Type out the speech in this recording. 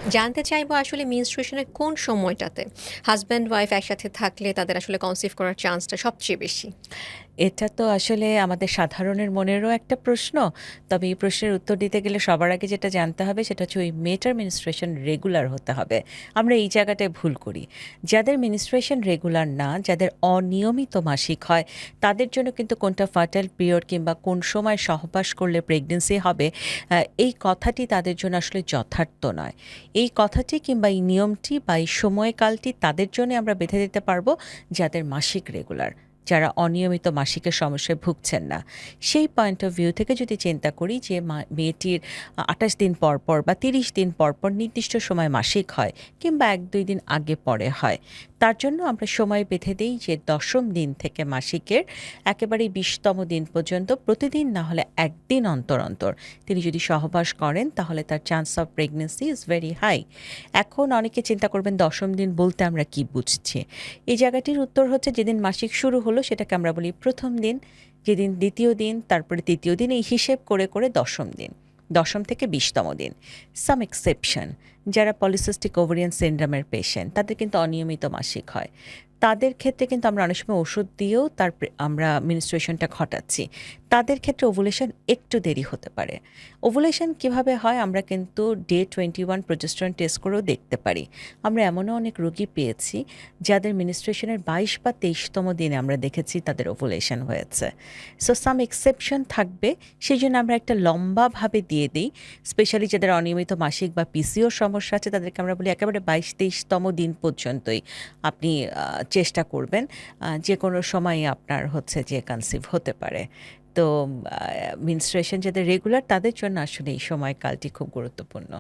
জানতে চাইবো আসলে মেনস্ট্রুয়েশনের কোন সময়টাতে হাসব্যান্ড ওয়াইফ একসাথে থাকলে তাদের আসলে কনসিভ করার চান্সটা সবচেয়ে বেশি? এটা তো আসলে আমাদের সাধারণের মনেরও একটা প্রশ্ন। তবে এই প্রশ্নের উত্তর দিতে গেলে সবার আগে যেটা জানতে হবে সেটা হচ্ছে ওই মেয়েটার মেনস্ট্রুয়েশন রেগুলার হতে হবে। আমরা এই জায়গাটায় ভুল করি। যাদের মেনস্ট্রুয়েশন রেগুলার না, যাদের অনিয়মিত মাসিক হয়, তাদের জন্য কিন্তু কোনটা ফার্টাইল পিরিয়ড কিংবা কোন সময় সহবাস করলে প্রেগন্যান্সি হবে, এই কথাটি তাদের জন্য আসলে যথার্থ নয়। এই কথাটি কিংবা এই নিয়মটি বা এই সময়কালটি তাদের জন্য আমরা বেঁধে দিতে পারবো যাদের মাসিক রেগুলার। যারা অনিয়মিত মাসিকের সমস্যায় ভুগছেন না। সেই পয়েন্ট অফ ভিউ থেকে যদি চিন্তা করি যে মেয়েটির ২৮ দিন পর, পর বা ৩০ দিন পর, পর নির্দিষ্ট সময় মাসিক হয় কিংবা ১-২ দিন আগে পরে হয়। তার জন্য আমরা সময় বেঁধে দেই যে ১০ম দিন থেকে মাসিকের একেবারে ২০তম দিন পর্যন্ত প্রতিদিন না হলে ১ দিন অন্তর, অন্তর তিনি যদি সহবাস করেন তাহলে তার chance of pregnancy is very high. এখন অনেকে চিন্তা করবেন ১০ম দিন বলতে আমরা কি বুঝছি? এই জায়গাটির উত্তর হচ্ছে যেদিন মাসিক শুরু হলো সেটাকে আমরা বলি ১ম দিন, যেদিন ২য় দিন, তারপরে ৩য় দিন এই হিসেব করে, করে ১০ম দিন। ১০ম থেকে ২০তম দিন। সাম এক্সেপশন যারা পলিসিস্টিক ওভারিয়ান সিনড্রোমের পেশেন্ট তাদের কিন্তু অনিয়মিত মাসিক হয়। তাদের ক্ষেত্রে কিন্তু আমরা অনেক সময় ওষুধ দিয়েও আমরা মেনস্ট্রুয়েশনটা ঘটাচ্ছি। তাদের ক্ষেত্রে ওভুলেশন একটু দেরি হতে পারে। ওভুলেশন কিভাবে হয় আমরা কিন্তু ডে 21 প্রোজেস্টেরন টেস্ট করেও দেখতে পারি। আমরা এমনও অনেক রোগী পেয়েছি যাদের মেনস্ট্রুয়েশনের ২২ বা ২৩তম দিনে আমরা দেখেছি তাদের ওভুলেশন হয়েছে। সো সাম এক্সেপশন থাকবে, সেজন্য আমরা একটা লম্বাভাবে দিয়ে দেই। স্পেশালি যাদের অনিয়মিত মাসিক বা পিসিও সমস্যা আছে তাদেরকে আমরা বলি একেবারে ২২-২৩তম দিন পর্যন্তই আপনি চেষ্টা করবেন। যেকোনো সময়ই আপনার হচ্ছে যে কনসিভ হতে পারে। তো মেনস্ট্রুয়েশন যাদের রেগুলার তাদের জন্য আসলে এই সময়কালটি খুব গুরুত্বপূর্ণ।